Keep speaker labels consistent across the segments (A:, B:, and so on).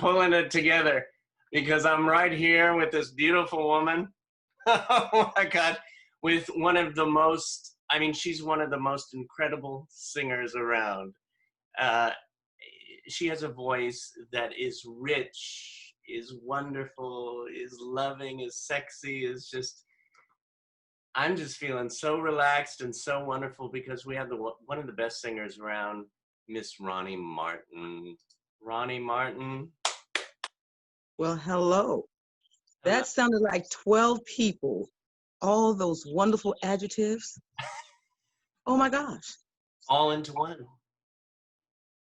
A: pulling it together because I'm right here with this beautiful woman. Oh my God, with one of the most, I mean, she's one of the most incredible singers around. She has a voice that is rich, is wonderful, is loving, is sexy, is just, I'm just feeling so relaxed and so wonderful because we have one of the best singers around, Miss Ronee Martin. Ronee Martin.
B: Well, hello. That sounded like 12 people. All those wonderful adjectives. Oh my gosh.
A: All into one.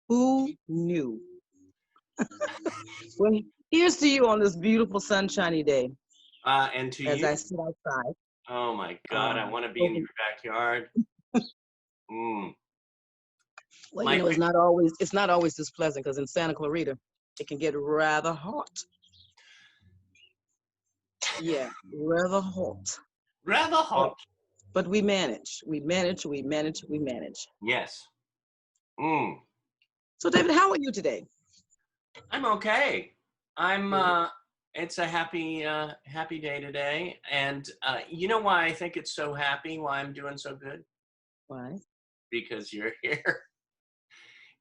B: Who knew? Well, here's to you on this beautiful sunshiny day.
A: And to
B: as
A: you.
B: I sit outside.
A: Oh my God, I want to be in your backyard.
B: Well, you know, it's not always this pleasant because in Santa Clarita, it can get rather hot. Yeah, rather hot.
A: Rather hot.
B: But we manage. We manage. We manage. We manage.
A: Yes.
B: So, David, how are you today?
A: I'm okay. It's a happy day today. And you know why I think it's so happy, why I'm doing so good?
B: Why?
A: Because you're here.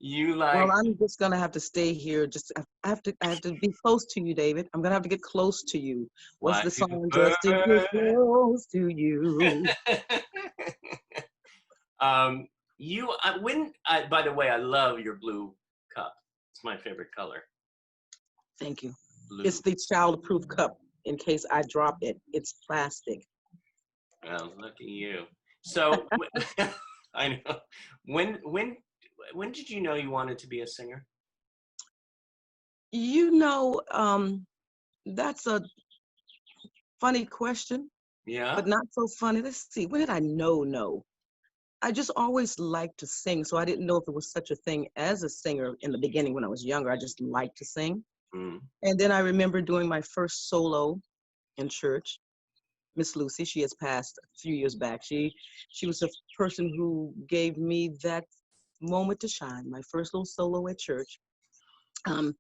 A: You like.
B: Well, I'm just gonna have to stay here. I have to be close to you, David. I'm gonna have to get close to you. What's the song? Just to get close to you.
A: By the way, I love your blue cup. It's my favorite color.
B: Thank you.
A: Blue.
B: It's the child-proof cup in case I drop it. It's plastic.
A: Well, look at you. So, I know. When did you know you wanted to be a singer?
B: You know, that's a funny question.
A: Yeah.
B: But not so funny. Let's see. When did I know? I just always liked to sing, so I didn't know if there was such a thing as a singer in the beginning when I was younger. I just liked to sing. And then I remember doing my first solo in church. Miss Lucy, she has passed a few years back. She was the person who gave me that moment to shine, my first little solo at church. And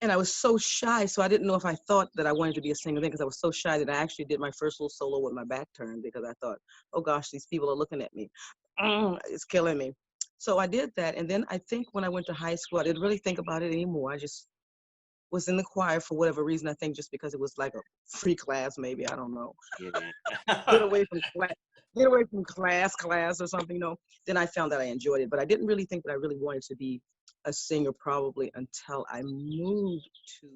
B: I was so shy, so I didn't know if I thought that I wanted to be a singer then because I was so shy that I actually did my first little solo with my back turned because I thought, oh gosh, these people are looking at me. It's killing me. So I did that. And then I think when I went to high school, I didn't really think about it anymore. I just was in the choir for whatever reason. I think just because it was like a free class, maybe, I don't know.
A: Yeah.
B: Get away from class or something, you know. Then I found that I enjoyed it, but I didn't really think that I really wanted to be a singer probably until I moved to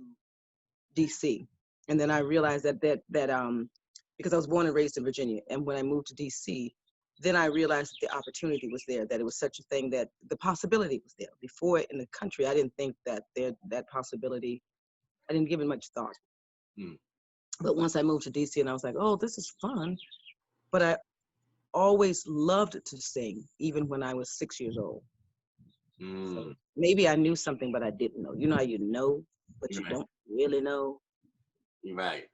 B: DC. And then I realized that because I was born and raised in Virginia, and when I moved to DC, then I realized that the opportunity was there, that it was such a thing, that the possibility was there. Before in the country, I didn't think that that possibility, I didn't give it much thought. But once I moved to DC and I was like, oh, this is fun. But I always loved to sing, even when I was 6 years old. So maybe I knew something, but I didn't know. You know how you know, but you don't really know?
A: Right.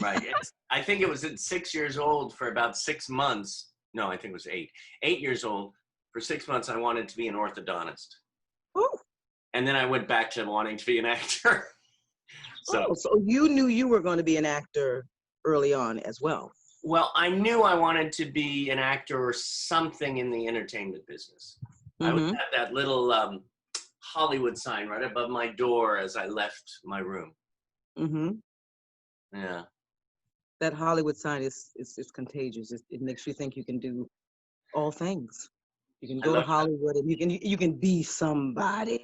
A: I think it was at 6 years old for about 6 months. No, I think it was 8. 8 years old. For 6 months, I wanted to be an orthodontist.
B: Oh.
A: And then I went back to wanting to be an actor.
B: So you knew you were going to be an actor early on as well.
A: Well, I knew I wanted to be an actor or something in the entertainment business. I would have that little Hollywood sign right above my door as I left my room. Yeah.
B: That Hollywood sign is contagious. It makes you think you can do all things. You can go to Hollywood and you can be somebody.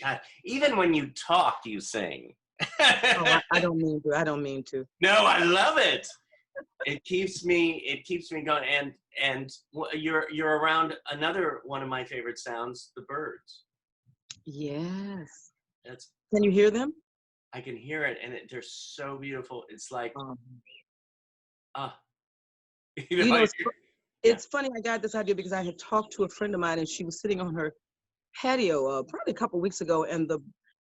A: God, even when you talk, you sing.
B: Oh, I don't mean to.
A: No, I love it. It keeps me going. And you're around another one of my favorite sounds, the birds.
B: Yes. Can you hear them?
A: I can hear it, and they're so beautiful. It's like,
B: it's funny. I got this idea because I had talked to a friend of mine, and she was sitting on her patio probably a couple weeks ago, and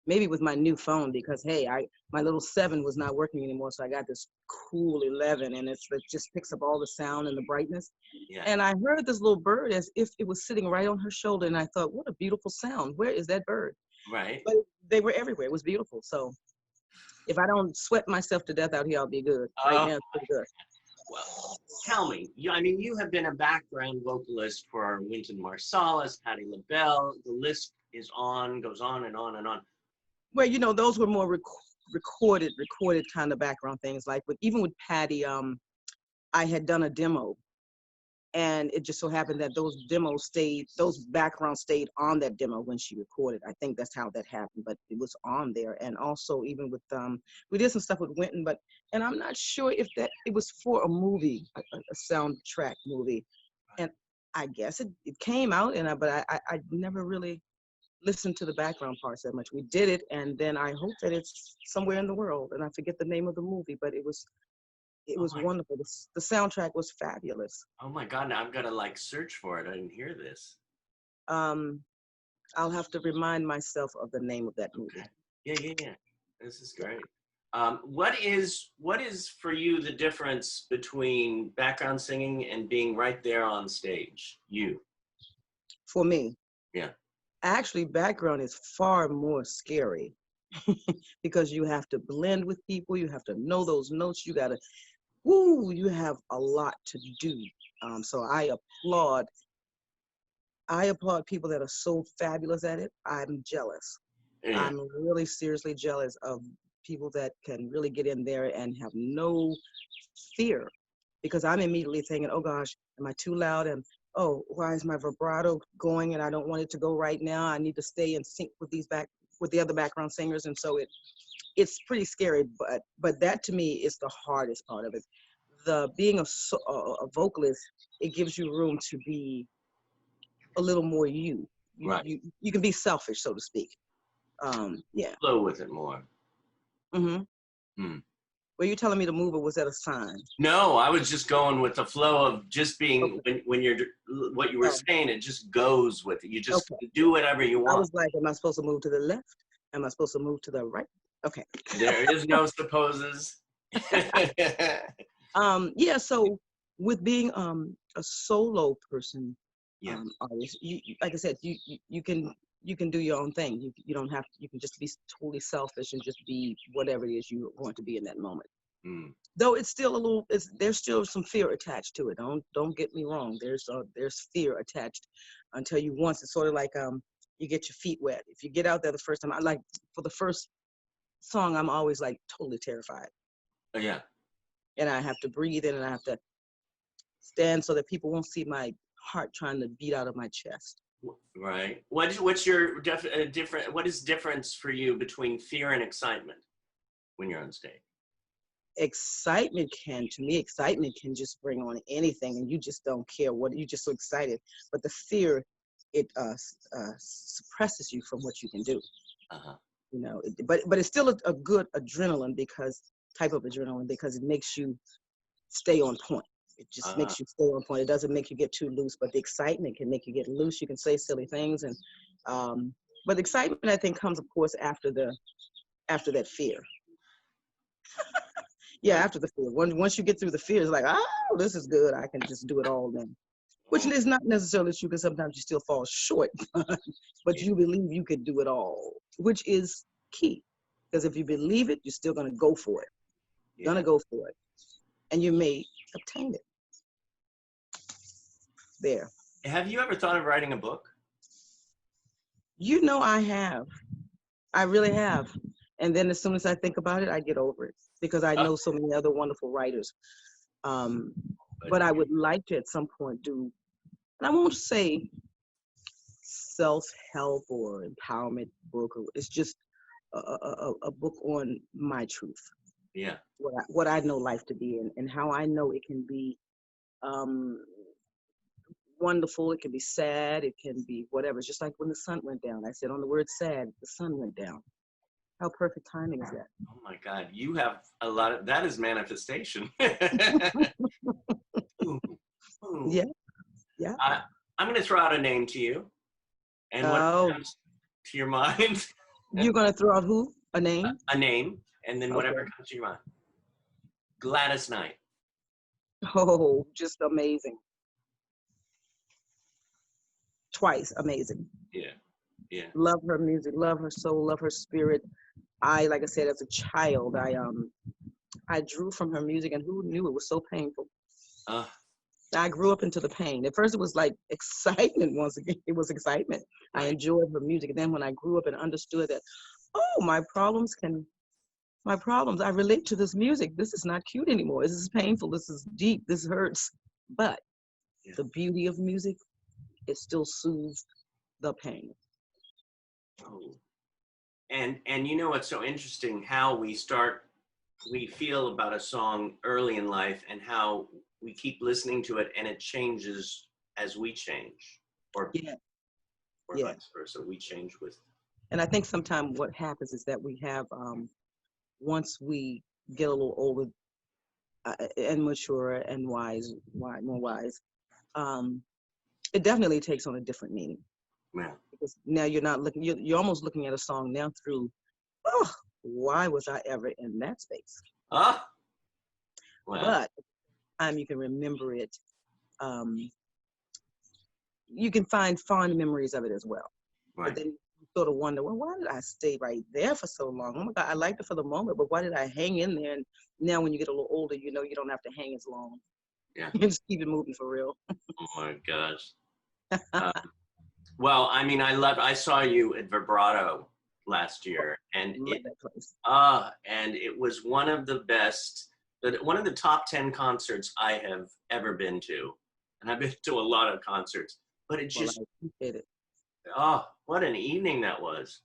B: maybe with my new phone because hey, my little 7 was not working anymore, so I got this cool 11, and it just picks up all the sound and the brightness. Yeah. And I heard this little bird as if it was sitting right on her shoulder, and I thought, what a beautiful sound. Where is that bird?
A: Right.
B: But they were everywhere. It was beautiful. So if I don't sweat myself to death out here, I'll be good. Right now, it's pretty good.
A: Well, tell me, I mean, you have been a background vocalist for Wynton Marsalis, Patti LaBelle. The list goes on and on and on.
B: Well, you know, those were more recorded kind of background things. Like even with Patti, I had done a demo, and it just so happened that those backgrounds stayed on that demo when she recorded. I think that's how that happened, but it was on there. And also even with, we did some stuff with Wynton, and I'm not sure if it was for a movie, a soundtrack movie. And I guess it came out, but I never really listened to the background parts that much. We did it, and then I hope that it's somewhere in the world, and I forget the name of the movie, but it was wonderful. The soundtrack was fabulous.
A: Oh my God, now I've got to like search for it. I didn't hear this.
B: I'll have to remind myself of the name of that movie.
A: Okay. Yeah. This is great. What is for you the difference between background singing and being right there on stage?
B: For me.
A: Yeah.
B: Actually, background is far more scary because you have to blend with people. You have to know those notes. You have a lot to do. So I applaud people that are so fabulous at it. I'm jealous. Yeah. I'm really seriously jealous of people that can really get in there and have no fear, because I'm immediately thinking, oh gosh, am I too loud? And oh, why is my vibrato going? And I don't want it to go right now. I need to stay in sync with the other background singers. And so it's pretty scary, but that to me is the hardest part of it. Being a vocalist, it gives you room to be a little more you.
A: Right.
B: You can be selfish, so to speak. Yeah.
A: Flow with it more.
B: Mm-hmm. Were you telling me to move, or was that a sign?
A: No, I was just going with the flow of just being, okay. when you're, what you were saying, it just goes with it. You just do whatever you want.
B: I was like, am I supposed to move to the left? Am I supposed to move to the right? Okay.
A: There is no supposes.
B: Yeah, so with being a solo person, artist, you like I said, you can do your own thing. You don't have to, you can just be totally selfish and just be whatever it is you want to be in that moment. Though it's still there's still some fear attached to it. Don't get me wrong. There's fear attached until you once. It's sort of like you get your feet wet. If you get out there the first time, for the first song, I'm always like totally terrified.
A: Yeah.
B: And I have to breathe in, and I have to stand so that people won't see my heart trying to beat out of my chest.
A: Right. What's your what is difference for you between fear and excitement when you're on stage?
B: Excitement can just bring on anything, and you just don't care you're just so excited. But the fear, it suppresses you from what you can do. You know, but it's still a good adrenaline type of adrenaline, because it makes you stay on point. It just makes you stay on point. It doesn't make you get too loose, but the excitement can make you get loose. You can say silly things, and but excitement, I think, comes, of course, after that fear. Yeah, after the fear. Once you get through the fear, it's like, oh, this is good. I can just do it all then. Which is not necessarily true, because sometimes you still fall short, but you believe you could do it all, which is key. Because if you believe it, you're still going to go for it. You're going to go for it. And you may obtain it. There.
A: Have you ever thought of writing a book?
B: You know, I have. I really have. And then as soon as I think about it, I get over it, because I know so many other wonderful writers. But I would like to at some point do, and I won't say self-help or empowerment book. It's just a book on my truth.
A: Yeah.
B: What I know life to be, and how I know it can be wonderful, it can be sad, it can be whatever. It's just like when the sun went down. I said on the word sad, the sun went down. How perfect timing is that?
A: Oh my God, you have a lot of, that is manifestation. Ooh.
B: Yeah.
A: I'm going to throw out a name to you. And what comes to your mind?
B: You're going to throw out who? A name?
A: A name, and then whatever comes to your mind. Gladys Knight.
B: Oh, just amazing. Twice amazing.
A: Yeah. Yeah.
B: Love her music, love her soul, love her spirit. Like I said, as a child, I drew from her music, and who knew it was so painful?
A: Uh,
B: I grew up into the pain. At first, it was like excitement. Once again, it was excitement. I
A: right.
B: enjoyed her music, and then when I grew up and understood that, oh, my problems, I relate to this music. This is not cute anymore. This is painful. This is deep. This hurts. But
A: Yeah.
B: the beauty of music, it still soothes the pain.
A: Oh. And you know what's so interesting? How we feel about a song early in life, and how we keep listening to it, and it changes as we change, or
B: Yeah,
A: or
B: yeah.
A: vice versa. We change with.
B: And I think sometimes what happens is that we have, once we get a little older and mature and more wise, um, it definitely takes on a different meaning.
A: Yeah.
B: Because now you're not looking, you're almost looking at a song now through, oh, why was I ever in that space?
A: Ah. Well.
B: But you can remember it. Um, you can find fond memories of it as well. But
A: Right.
B: then you sort of wonder, well, why did I stay right there for so long? Oh my God, I liked it for the moment, but why did I hang in there? And now when you get a little older, you know you don't have to hang as long.
A: Yeah.
B: You just keep it moving for real.
A: Oh my gosh. Uh, well, I mean, I saw you at Vibrato last year, and
B: Love that place.
A: it was one of the best, one of the top 10 concerts I have ever been to. And I've been to a lot of concerts, but it
B: Well,
A: just,
B: I appreciate it.
A: what an evening that was.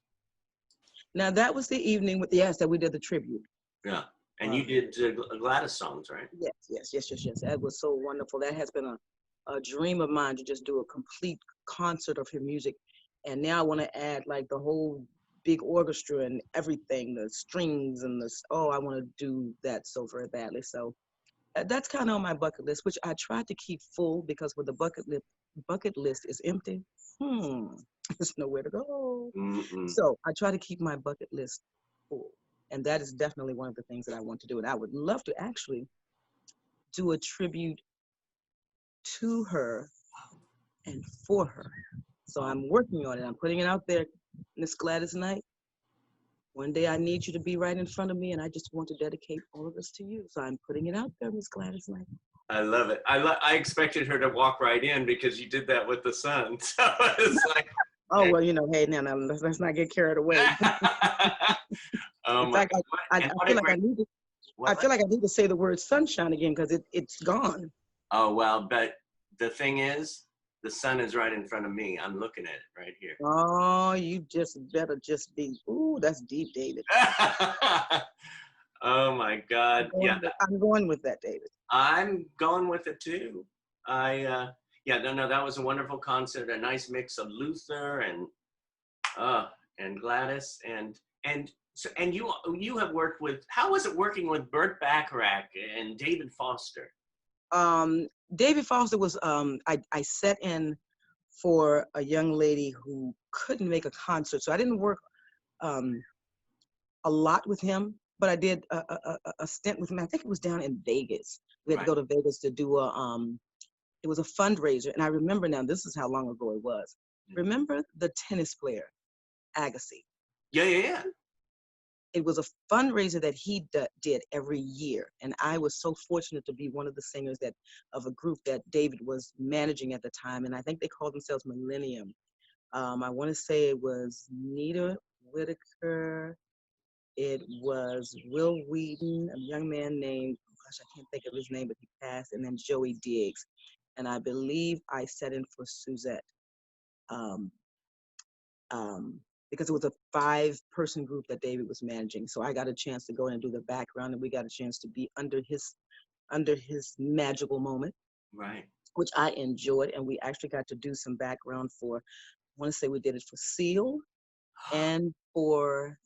B: Now that was the evening with yes that we did the tribute.
A: Yeah. And you
B: Um,
A: did Gladys songs, right?
B: yes. That was so wonderful. That has been a dream of mine to just do a complete concert of her music. And now I want to add like the whole big orchestra and everything, the strings and I want to do that so very badly. So that's kind of on my bucket list, which I tried to keep full because when the bucket list is empty, there's nowhere to go.
A: Mm-mm.
B: So I try to keep my bucket list full. And that is definitely one of the things that I want to do. And I would love to actually do a tribute to her and for her. So I'm working on it. I'm putting it out there, Miss Gladys Knight. One day I need you to be right in front of me, and I just want to dedicate all of this to you. So I'm putting it out there, Miss Gladys Knight.
A: I love it. I expected her to walk right in because you did that with the sun. So it's like,
B: Oh, well, hey, now let's not get carried away.
A: oh
B: In
A: my,
B: fact, I feel like I feel like I need to say the word sunshine again because it's gone.
A: Oh, well, but the thing is, the sun is right in front of me. I'm looking at it right here.
B: Oh, you just better just be, ooh, that's deep, David.
A: Oh my God.
B: I'm going with that, David.
A: I'm going with it too. No, that was a wonderful concert. A nice mix of Luther and Gladys and you have worked with. How was it working with Burt Bacharach and David Foster?
B: David Foster was I set in for a young lady who couldn't make a concert, so I didn't work a lot with him, but I did a stint with him. I think it was down in Vegas. We had to go to Vegas to do it was a fundraiser, and I remember now. This is how long ago it was. Remember the tennis player, Agassi?
A: Yeah.
B: It was a fundraiser that he did every year, and I was so fortunate to be one of the singers of a group that David was managing at the time, and I think they called themselves Millennium. I want to say it was Nita Whitaker. It was Will Wheaton, a young man named, oh gosh, I can't think of his name, but he passed, and then Joey Diggs. And I believe I set in for Suzette um, because it was a 5-person group that David was managing. So I got a chance to go in and do the background, and we got a chance to be under his magical moment,
A: right?
B: Which I enjoyed. And we actually got to do some background for, I want to say we did it for Seal and for,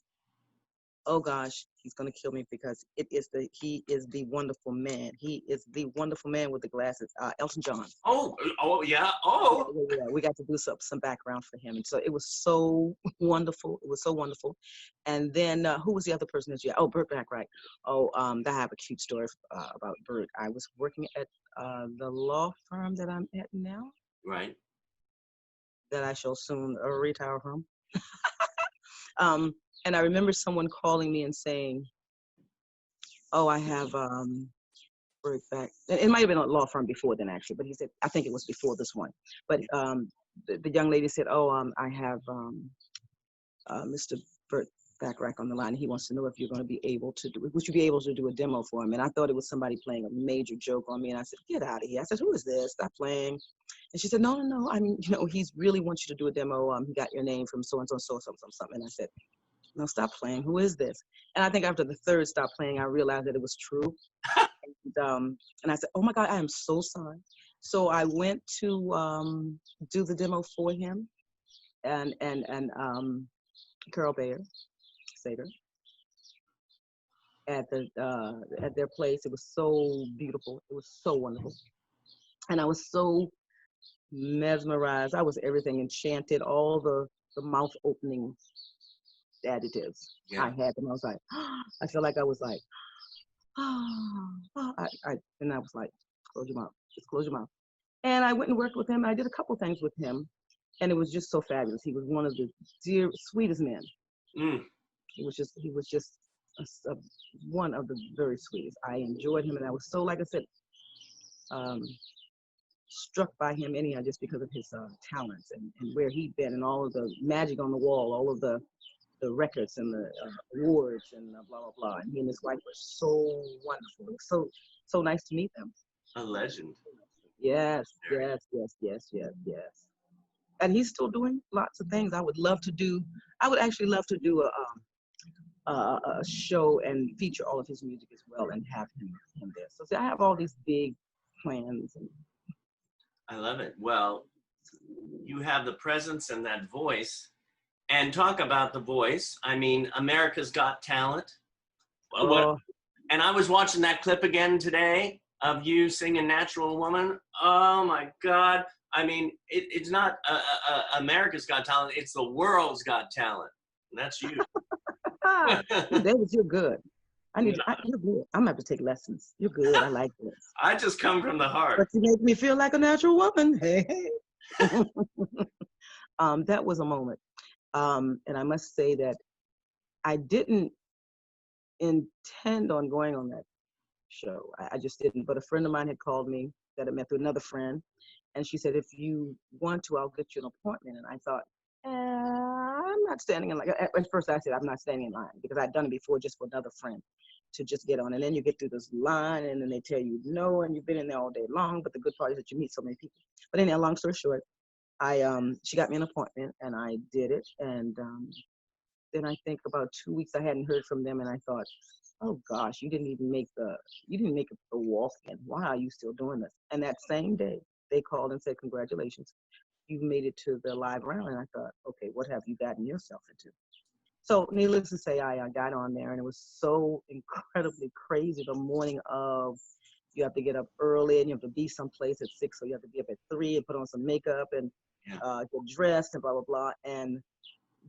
B: oh gosh, he's gonna kill me because he is the wonderful man. He is the wonderful man with the glasses, Elton John.
A: Oh yeah.
B: Yeah. We got to do some background for him, and so it was so wonderful. It was so wonderful. And then who was the other person that you? Oh, Burt Bacharach. Oh, I have a cute story about Burt. I was working at the law firm that I'm at now.
A: Right.
B: That I shall soon retire from. And I remember someone calling me and saying, oh, I have, in fact, it might have been a law firm before then actually, but he said, I think it was before this one. But the young lady said, oh, I have Mr. Burt Bacharach on the line. He wants to know if you're going to be able to do, would you be able to do a demo for him? And I thought it was somebody playing a major joke on me. And I said, get out of here. I said, who is this? Stop playing. And she said, no, no, no. I mean, you know, he's really wants you to do a demo. He got your name from so-and-so, something. And I said, no, stop playing. Who is this? And I think after the third stop playing, I realized that it was true. And I said, oh my God, I am so sorry. So I went to do the demo for him and Carol Bayer, Sager, at their place. It was so beautiful. It was so wonderful. And I was so mesmerized. I was everything, enchanted, all the mouth opening additives. Yeah. I had them. I was like, I feel like I was like, and I was like, close your mouth, just close your mouth. And I went and worked with him. I did a couple things with him, and it was just so fabulous. He was one of the sweetest men. He was just one of the very sweetest. I enjoyed him, and I was so, like I said, struck by him anyhow, just because of his talents and where he'd been, and all of the magic on the wall, all of the records and the awards and blah blah blah. And he and his wife were so wonderful. It was so nice to meet them.
A: A legend.
B: Yes. And he's still doing lots of things. I would actually love to do a show and feature all of his music as well and have him there. So see, I have all these big plans.
A: I love it. Well, you have the presence and that voice. And talk about the voice. I mean, America's Got Talent. And I was watching that clip again today of you singing Natural Woman. Oh my God. I mean, it's not America's Got Talent, it's the world's got talent. And that's you.
B: David, you're good. You're good. I'm gonna have to take lessons. You're good. I like this.
A: I just come from the heart.
B: But you make me feel like a natural woman. Hey. That was a moment. And I must say that I didn't intend on going on that show. I just didn't. But a friend of mine had called me that I met through another friend. And she said, if you want to, I'll get you an appointment. And I thought, I'm not standing in line. At first I said, I'm not standing in line because I'd done it before just for another friend to just get on. And then you get through this line and then they tell you no, and you've been in there all day long. But the good part is that you meet so many people. But anyhow, long story short, she got me an appointment and I did it. And then I think about 2 weeks I hadn't heard from them, and I thought, oh gosh, you didn't make it the walk-in. Why are you still doing this? And that same day they called and said, congratulations, you've made it to the live round. And I thought, okay, what have you gotten yourself into? So needless to say, I got on there, and it was so incredibly crazy. The morning of, you have to get up early and you have to be someplace at 6, so you have to be up at 3 and put on some makeup and get dressed and blah blah blah. And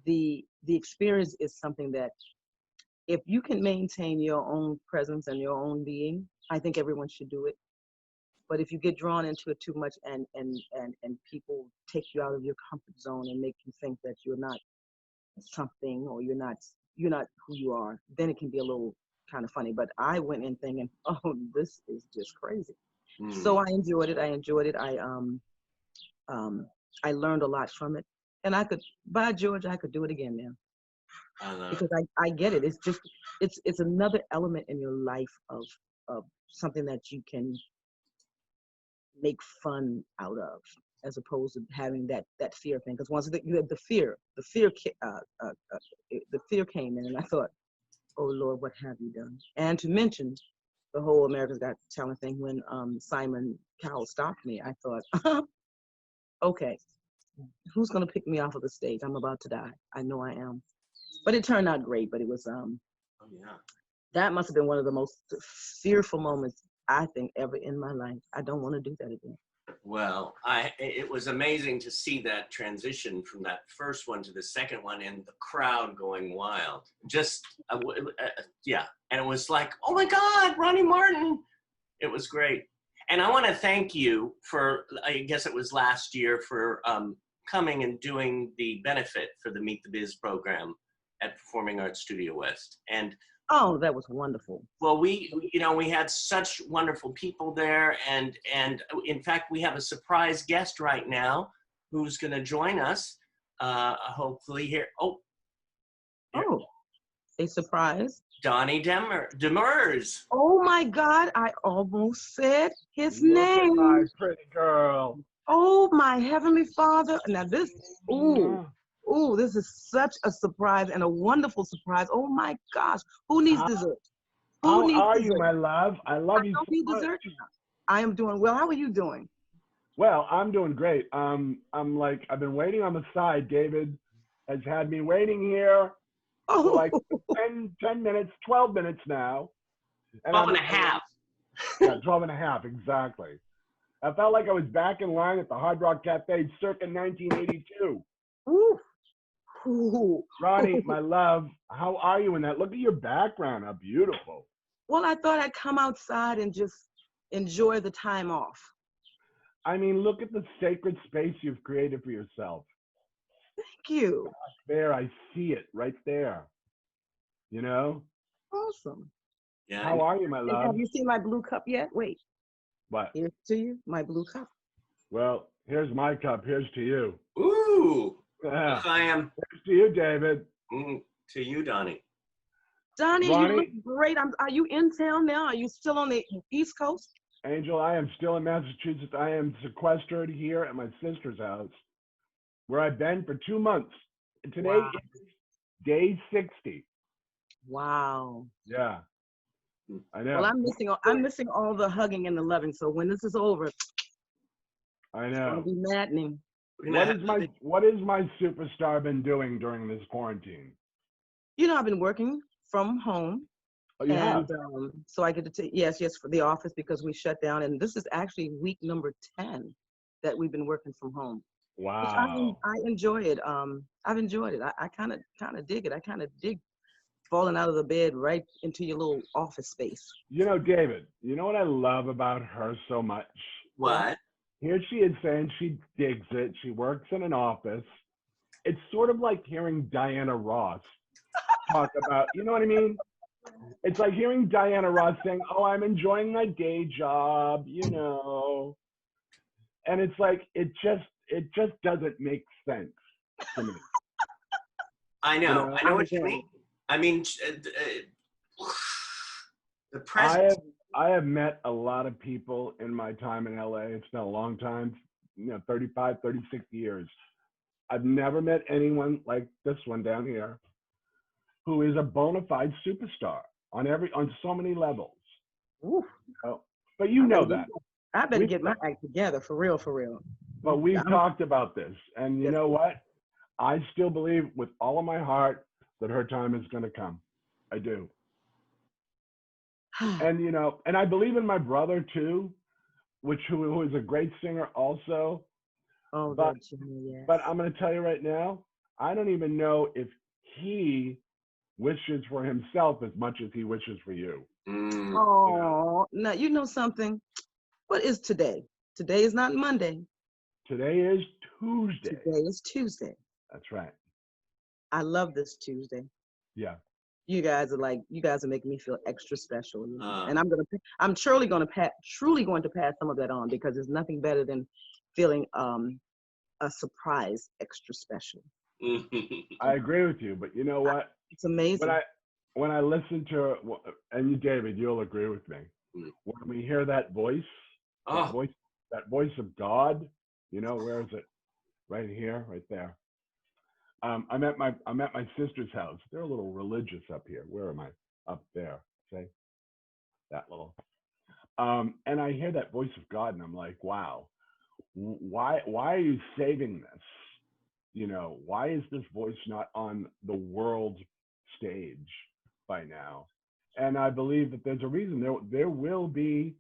B: the experience is something that if you can maintain your own presence and your own being, I think everyone should do it. But if you get drawn into it too much and people take you out of your comfort zone and make you think that you're not something or you're not who you are, then it can be a little kind of funny. But I went in thinking, oh, this is just crazy. So I enjoyed it. I learned a lot from it, and by George, I could do it again now. Because I get it. It's just, it's another element in your life of something that you can make fun out of, as opposed to having that fear thing. Because once you had the fear came in, and I thought, oh Lord, what have you done? And to mention the whole America's Got Talent thing, when Simon Cowell stopped me, I thought, okay, who's gonna pick me off of the stage? I'm about to die. I know I am. But it turned out great. But it was that must have been one of the most fearful moments I think ever in my life. I don't want to do that again. Well,
A: it was amazing to see that transition from that first one to the second one, and the crowd going wild. Just yeah, and it was like, oh my God, Ronee Martin. It was great. And I want to thank you for, I guess it was last year, for coming and doing the benefit for the Meet the Biz program at Performing Arts Studio West. And
B: oh, that was wonderful.
A: well, we had such wonderful people there, and in fact, we have a surprise guest right now who's going to join us. Hopefully here. Oh,
B: a surprise.
A: Donnie DEMERS.
B: Oh my God! I almost said his name.
C: My pretty girl.
B: Oh my Heavenly Father! Now this, ooh, this is such a surprise and a wonderful surprise. Oh my gosh! Who needs dessert?
C: How are you, my love? I love you so much.
B: Dessert. I am doing well. How are you doing?
C: Well, I'm doing great. I'm like, I've been waiting on the side. David has had me waiting here for like 10 minutes, 12 minutes now. And
A: 12 and a half.
C: Yeah, 12 and a half, exactly. I felt like I was back in line at the Hard Rock Cafe circa 1982.
B: Ooh.
C: Ronnie, my love, how are you in that? Look at your background, how beautiful.
B: Well, I thought I'd come outside and just enjoy the time off.
C: I mean, look at the sacred space you've created for yourself.
B: Thank you.
C: There, I see it right there. You know?
B: Awesome.
A: Yeah.
C: How are you, my love?
B: Have you seen my blue cup yet? Wait.
C: What?
B: Here's to you, my blue cup.
C: Well, here's my cup. Here's to you.
A: Ooh.
C: Yeah.
A: I am.
C: Here's to you, David.
A: To you, Donnie.
B: Donnie,
C: Ronnie?
B: you look great. Are you in town now? Are you still on the East Coast?
C: Angel, I am still in Massachusetts. I am sequestered here at my sister's house, where I've been for 2 months. And today is day 60.
B: Wow.
C: Yeah. I know.
B: Well, I'm missing all the hugging and the loving. So when this is over,
C: I
B: it's
C: know.
B: gonna be maddening.
C: What is my superstar been doing during this quarantine?
B: You know, I've been working from home.
C: Oh, you have?
B: So I get to take, yes, for the office because we shut down. And this is actually week number 10 that we've been working from home.
C: Wow.
B: I enjoy it. I've enjoyed it. I kind of dig it. I kind of dig falling out of the bed right into your little office space.
C: You know, David, you know what I love about her so much?
A: What?
C: Here she is saying she digs it. She works in an office. It's sort of like hearing Diana Ross talk about, you know what I mean? It's like hearing Diana Ross saying, oh, I'm enjoying my day job, you know. And it's like, it just doesn't make sense to me.
A: I know. I know what you mean. I mean, the present.
C: I have met a lot of people in my time in LA. It's been a long time, 35, 36 years. I've never met anyone like this one down here who is a bona fide superstar on so many levels.
B: Oof.
C: But you know that.
B: I better get my act together, for real, for real.
C: But we've talked about this, and you know what? I still believe with all of my heart that her time is going to come. I do. And and I believe in my brother too, who is a great singer also.
B: Oh,
C: but
B: yes.
C: But I'm going to tell you right now, I don't even know if he wishes for himself as much as he wishes for you.
B: Oh, now you know something. What is today? Today is not Monday.
C: Today is Tuesday.
B: Today is Tuesday.
C: That's right.
B: I love this Tuesday.
C: Yeah.
B: You guys are making me feel extra special, and I'm truly going to pass some of that on because there's nothing better than feeling a surprise extra special.
C: I agree with you, but you know what?
B: It's amazing.
C: When I listen to, and you, David, you'll agree with me. When we hear that voice, that voice of God, where is it? Right here, right there. I'm at my sister's house. They're a little religious up here. Where am I? Up there. See? That little. And I hear that voice of God, and I'm like, wow, why are you saving this? Why is this voice not on the world stage by now? And I believe that there's a reason. There will be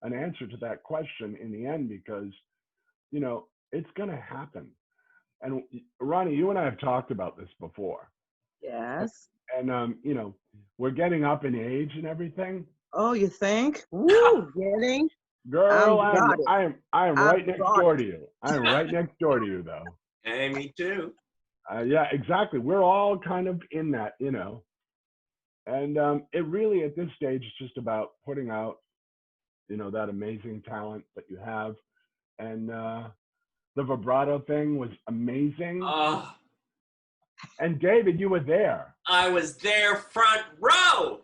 C: an answer to that question in the end because, it's going to happen. And Ronnie, you and I have talked about this before.
B: Yes.
C: And we're getting up in age and everything.
B: Oh, you think? Woo, getting.
C: Girl, I am right next door to you. I am right next door to you, though.
A: Hey, me too.
C: Yeah, exactly. We're all kind of in that, you know. And it really, at this stage, is just about putting out, you know, that amazing talent that you have. And the vibrato thing was amazing.
A: Oh,
C: And David, you were there.
A: I was there front row.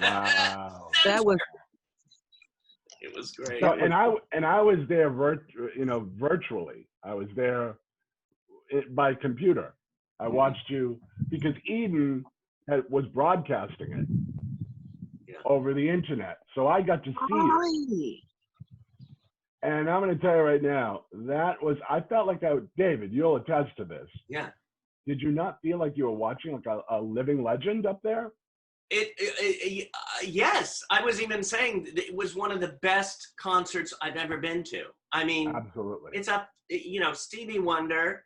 C: Wow.
B: That was
A: It was great.
C: So, and I was there, virtually. I was there by computer. I watched you because Eden was broadcasting it over the internet, so I got to see it. And I'm going to tell you right now, I felt like David, you'll attest to this.
A: Yeah.
C: Did you not feel like you were watching like a living legend up there?
A: Yes, I was even saying it was one of the best concerts I've ever been to. I mean,
C: absolutely.
A: It's up, you know, Stevie Wonder,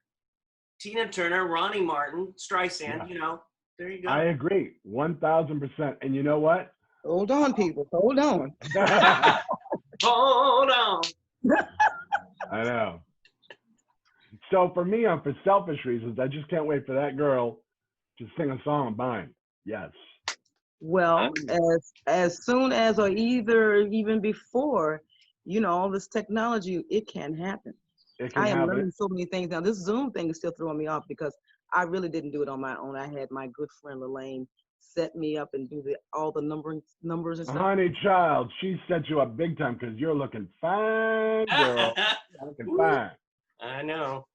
A: Tina Turner, Ronnie Martin, Streisand, you know, there you go.
C: I agree, 1,000%. And you know what?
B: Hold on, people. Hold on.
A: Hold on.
C: I know. So for me, for selfish reasons, I just can't wait for that girl to sing a song of mine. Yes.
B: Well, as soon as or even before, you know, all this technology, it can happen. I am learning so many things now. This Zoom thing is still throwing me off because I really didn't do it on my own. I had my good friend Elaine set me up and do all the numbers and stuff.
C: Honey child, she set you up big time because you're looking fine, girl. You're looking fine.
A: I know.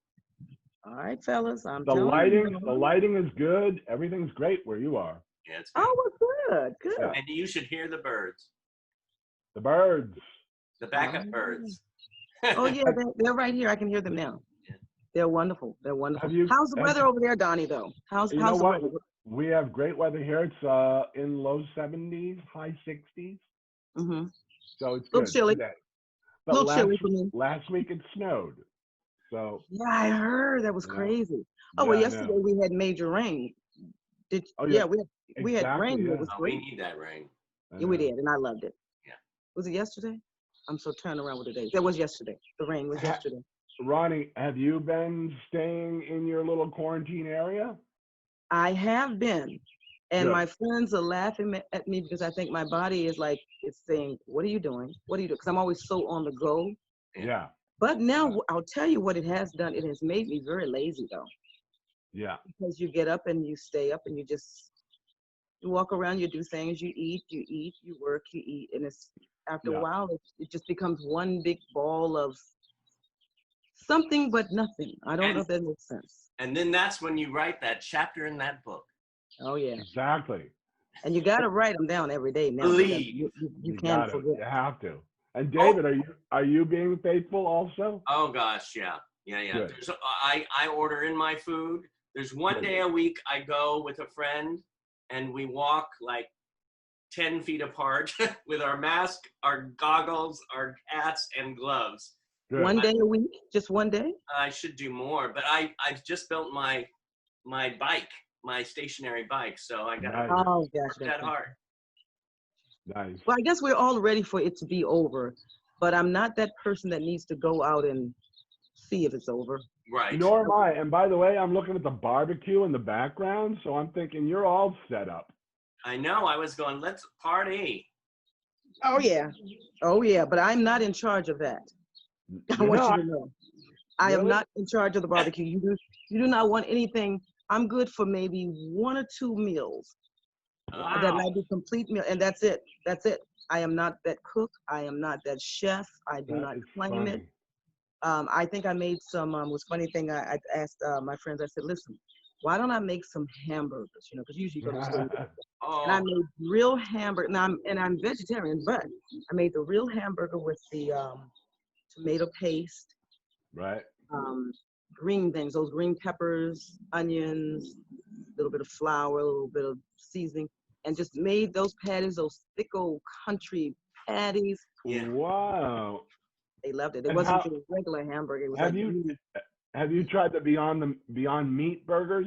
B: All right, fellas,
C: the lighting is good. Everything's great where you are.
A: Yeah, it's good.
B: Oh, well, good.
C: Yeah.
A: And you should hear the birds.
C: The birds.
A: The backup birds.
B: Oh yeah, they're right here. I can hear them now. Yeah. They're wonderful. They're wonderful. How's the weather over there, Donnie? Though, how's the weather?
C: We have great weather here. It's in low 70s, high 60s.
B: Mm-hmm.
C: So it's
B: a little chilly.
C: Today.
B: A little chilly for me.
C: Last week it snowed. So
B: yeah, I heard that was crazy. Oh well, yesterday we had major rain. We had rain.
C: Yeah.
B: It was great.
A: We need that rain.
B: Yeah, we did, and I loved it.
A: Yeah.
B: Was it yesterday? I'm so turned around with the days. That was yesterday. The rain was yesterday.
C: Ronnie, have you been staying in your little quarantine area?
B: I have been. And my friends are laughing at me because I think my body is like, it's saying, what are you doing? What are you doing? Because I'm always so on the go.
C: Yeah.
B: But now I'll tell you what it has done. It has made me very lazy though.
C: Yeah.
B: Because you get up and you stay up and you walk around, you do things, you eat, you work, you eat. And it's after a while, it just becomes one big ball of something but nothing. I don't know if that makes sense.
A: And then that's when you write that chapter in that book.
B: Oh yeah.
C: Exactly.
B: And you got to write them down every day now.
A: Believe.
B: You can't forget.
C: You have to. And David, are you being faithful also?
A: Oh gosh, yeah. I order in my food. There's one day a week I go with a friend and we walk like 10 feet apart with our mask, our goggles, our hats, and gloves.
C: Good.
B: One day a week? Just one day?
A: I should do more, but I just built my bike, my stationary bike, so I got to work that hard.
C: Nice.
B: Well, I guess we're all ready for it to be over, but I'm not that person that needs to go out and see if it's over.
A: Right.
C: Nor am I. And by the way, I'm looking at the barbecue in the background, so I'm thinking you're all set up.
A: I know. I was going, let's party.
B: Oh yeah, but I'm not in charge of that. I want you to know. I am not in charge of the barbecue. You do not want anything. I'm good for maybe 1 or 2 meals.
A: Wow.
B: That might be complete meal, and that's it. That's it. I am not that cook. I am not that chef. I do not claim it. I think I made some. Was funny thing. I asked my friends. I said, "Listen, why don't I make some hamburgers? You know, because usually you go to the store." And I made real hamburger. And I'm vegetarian, but I made the real hamburger with the tomato paste.
C: Right.
B: Green things. Those green peppers, onions, a little bit of flour, a little bit of seasoning. And just made those patties, those thick old country patties.
A: Yeah.
C: Wow.
B: They loved it. It wasn't just a regular hamburger. It was
C: have you tried the Beyond Meat burgers?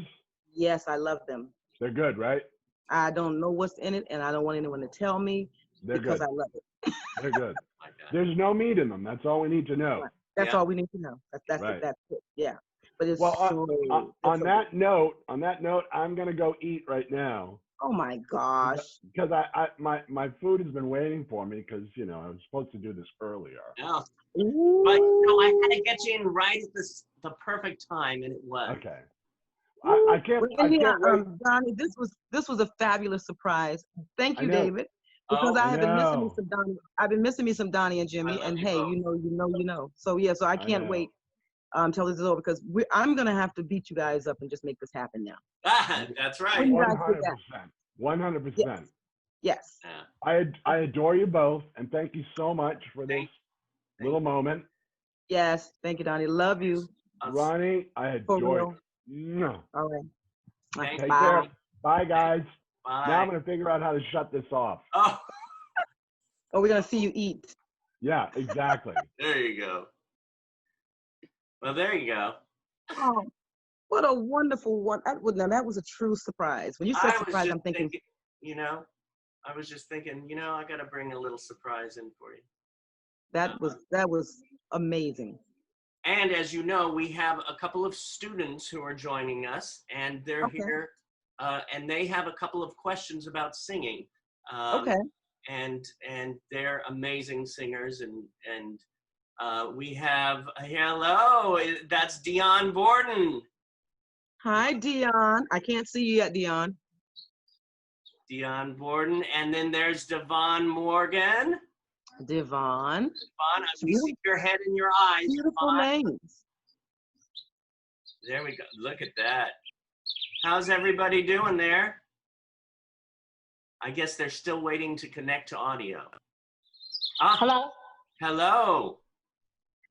B: Yes, I love them.
C: They're good, right?
B: I don't know what's in it, and I don't want anyone to tell me because I love it.
C: They're good. There's no meat in them. That's all we need to know.
B: That's all we need to know. That's
C: right.
B: That's it. Yeah. but it's
C: Well, on
B: so
C: that note, I'm gonna go eat right now.
B: oh my gosh.
C: Because my food has been waiting for me because I was supposed to do this earlier.
A: Oh. But no, I had to get you in right at the perfect time, and it was.
C: Okay. I can't wait.
B: Donnie, this was a fabulous surprise. Thank you, David. Because I have been missing me some Donnie. I've been missing me some Donnie and Jimmy. And hey, you know. So yeah, so I can't wait till this is over because I'm gonna have to beat you guys up and just make this happen now.
A: That's right.
C: 100%. 100%.
B: Yes.
C: I adore you both, and thank you so much for this little moment.
B: Yes, thank you, Donnie. Love you,
C: Ronnie. I adore you.
B: All right.
C: Take care. Bye, guys.
A: Bye.
C: Now I'm gonna figure out how to shut this off.
A: Oh.
B: We're gonna see you eat.
C: Yeah, exactly.
A: There you go. Well, there you go.
B: Oh, what a wonderful one! That was a true surprise. When you said surprise, I'm thinking.
A: I was just thinking. I got to bring a little surprise in for you.
B: That was amazing.
A: And as you know, we have a couple of students who are joining us, and they're here, and they have a couple of questions about singing. And they're amazing singers, and we have hello. That's DIONNE Borden.
B: Hi, DIONNE. I can't see you yet, DIONNE.
A: DIONNE Borden, and then there's Devon Morgan.
B: Devon,
A: I see your head and your eyes.
B: Beautiful names.
A: There we go. Look at that. How's everybody doing there? I guess they're still waiting to connect to audio.
D: Hello.
A: Hello.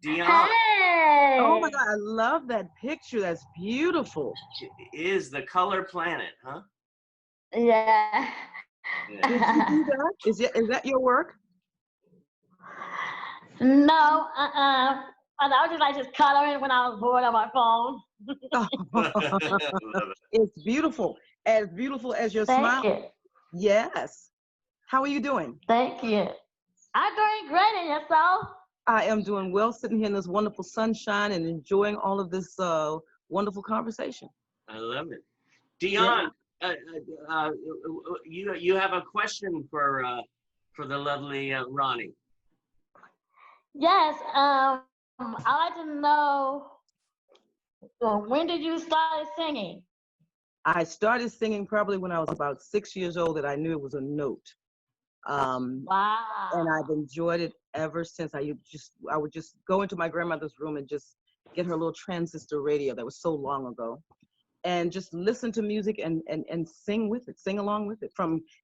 A: DIONNE.
D: Hey.
B: Oh my God, I love that picture. That's beautiful.
A: It is the color planet, huh?
D: Yeah.
B: Did you do that? Is that your work?
D: No, I was just coloring when I was bored on my phone.
B: It's beautiful. As beautiful as your smile.
D: Thank you.
B: Yes. How are you doing?
D: Thank you. I'm doing great, and yourself?
B: I am doing well, sitting here in this wonderful sunshine and enjoying all of this wonderful conversation.
A: I love it. DIONNE, you have a question for the lovely Ronnie.
D: Yes. I'd like to know, when did you start singing?
B: I started singing probably when I was about 6 years old, and I knew it was a note.
D: Wow.
B: And I've enjoyed it ever since. I would just go into my grandmother's room and just get her little transistor radio that was so long ago, and just listen to music and sing with it, sing along with it.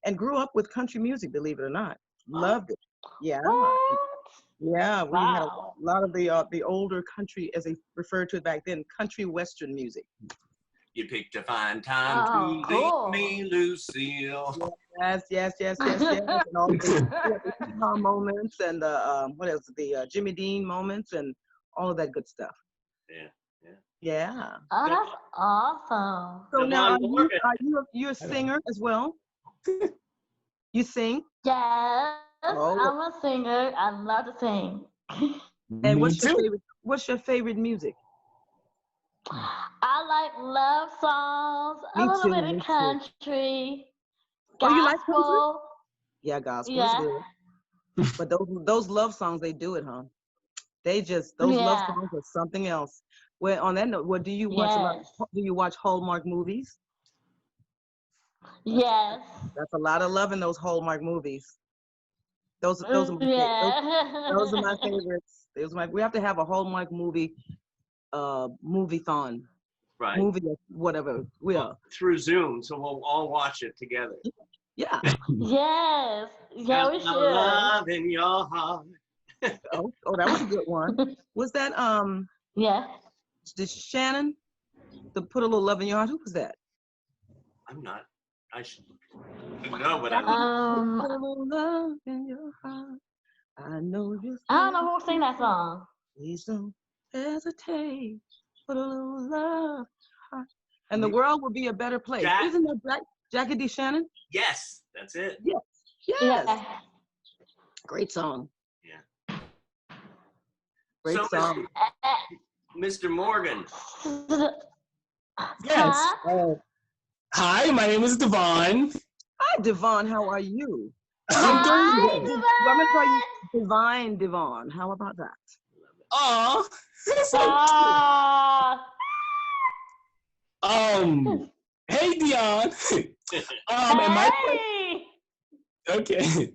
B: And grew up with country music, believe it or not. Loved it. Yeah.
D: What?
B: Yeah, we had a lot of the older country, as they referred to it back then, country western music.
A: You picked a fine time to leave me, Lucille.
B: Yes. And all the moments and the Jimmy Dean moments and all of that good stuff. Yeah.
D: Oh, that's awesome.
B: So now, are you a singer as well? You sing?
D: Yes, I'm a singer. I love to sing.
B: And what's your favorite music?
D: I like love songs, a little bit of country, gospel.
B: You like country? Yeah, gospel is good. But those love songs, they do it, huh? Those love songs are something else. Well, on that note, do you watch do you watch Hallmark movies?
D: Yes.
B: That's a lot of love in those Hallmark movies. Those are my favorites. We have to have a Hallmark movie-thon.
A: Right.
B: Movie, whatever.
A: Through Zoom, so we'll all watch it together.
B: Yeah.
D: Yes. Yeah, we should.
A: Love in your heart.
B: Oh, that was a good one. Was that
D: Yeah.
B: Did Shannon to put a little love in your heart? Who was that?
A: I'm not. I should know, but I
B: put a little love in your heart. I know you.
D: I don't know who sang that song.
B: Please don't hesitate. Put a little love, and the world will be a better place. Isn't that Jackie D. Shannon?
A: Yes, that's it.
B: Yes.
D: Yeah.
B: Great song.
A: Yeah.
B: Great song.
A: Mr. Morgan.
E: Yes.
D: Huh?
E: Hi, my name is Devon.
B: Hi, Devon. How are you?
E: I'm doing
D: Hi,
E: good.
D: Devon.
B: I'm gonna call you Divine Devon. How about that?
E: Aw, that's so cute. Hey, Dion. And my
D: Hey.
E: okay.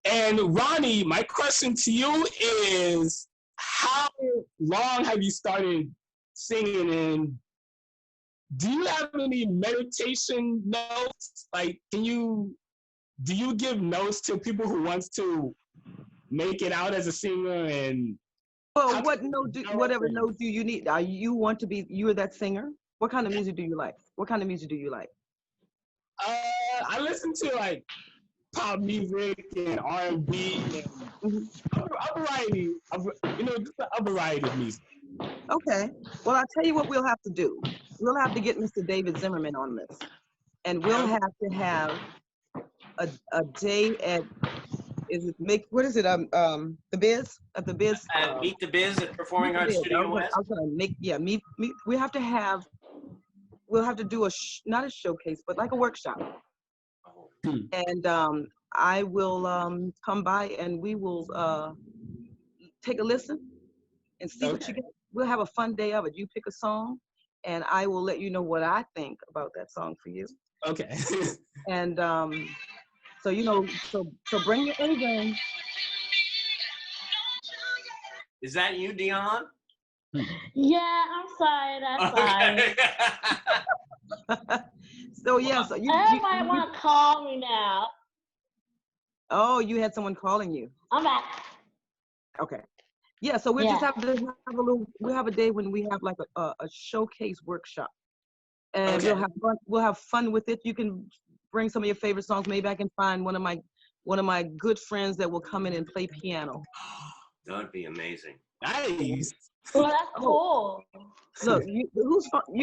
E: And Ronnie, my question to you is, how long have you started singing, and do you have any meditation notes? Like, do you give notes to people who wants to make it out as a singer? And
B: Well, whatever note do you need? You're that singer? What kind of music do you like? What kind of music do you like?
E: I listen to like pop music and R&B and a variety of, just a variety of music.
B: Okay. Well, I'll tell you what we'll have to do. We'll have to get Mr. David Zimmerman on this. And we'll have to have a day at, the Biz? At the Biz?
A: Meet the Biz at Performing Arts Studio West.
B: I was gonna we'll have to do not a showcase, but like a workshop. And I will come by and we will take a listen and see what you get. We'll have a fun day of it. You pick a song and I will let you know what I think about that song for you.
E: Okay.
B: And so bring your A game.
A: Is that you, Dionne?
D: Yeah, I'm sorry. That's fine.
B: So yeah, so you
D: Everybody want to call me now.
B: Oh, you had someone calling you.
D: I'm back.
B: Okay. Yeah, so we'll just have to we'll have a day when we have like a showcase workshop. And we'll have fun with it. You can bring some of your favorite songs. Maybe I can find one of my good friends that will come in and play piano.
A: That would be amazing.
E: Nice.
D: Well, that's cool.
B: Look, you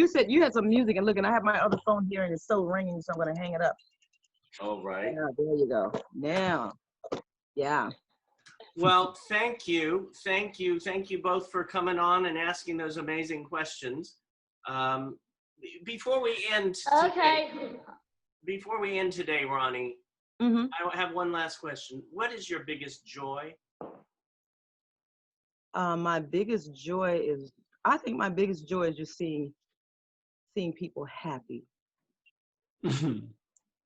B: said you had some music, and look, and I have my other phone here, and it's still ringing, so I'm gonna hang it up.
A: All right.
B: Yeah, there you go. Now, yeah.
A: Well, thank you both for coming on and asking those amazing questions. Before we end today, Ronnie, I have one last question. What is your biggest joy?
B: My biggest joy is, I think my biggest joy is just seeing people happy.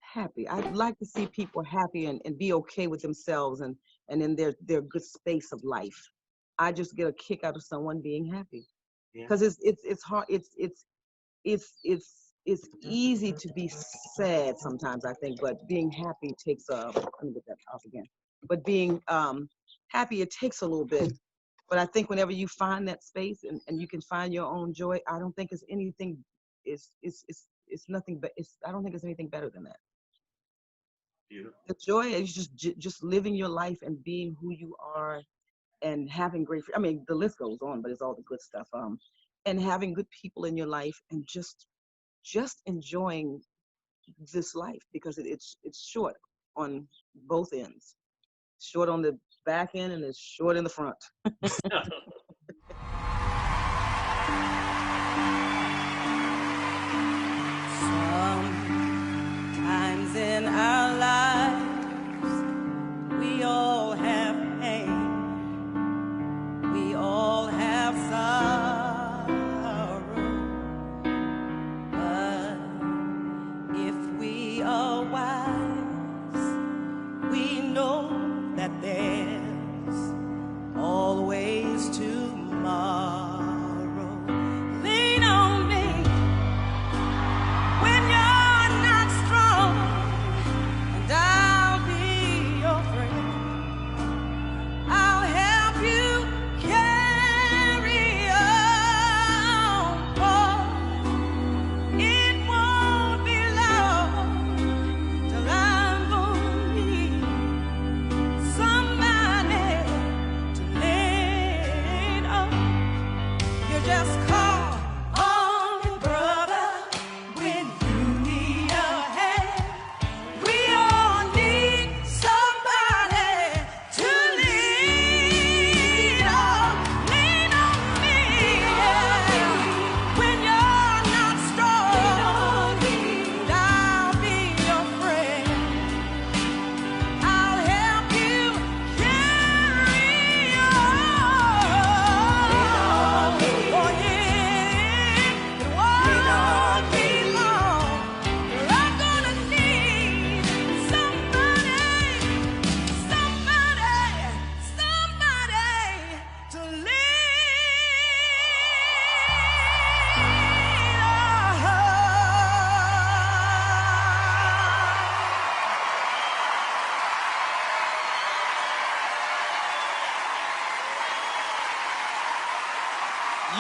B: Happy. I'd like to see people happy and be okay with themselves and in their good space of life. I just get a kick out of someone being happy. Because it's hard. It's easy to be sad sometimes, I think, but being happy takes let me get that off again. But being happy, it takes a little bit. But I think whenever you find that space and you can find your own joy, I don't think it's anything. It's nothing. But I don't think it's anything better than that.
A: Beautiful.
B: The joy is just living your life and being who you are, and having great. I mean, the list goes on, but it's all the good stuff. And having good people in your life, and just enjoying this life, because it's short on both ends. Short on the back end and it's short in the front.
F: Sometimes in our lives, we all have pain. We all have sorrow. But if we are wise, we know that there's always to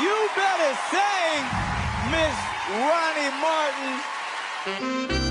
G: You better sing, Miss Ronee Martin.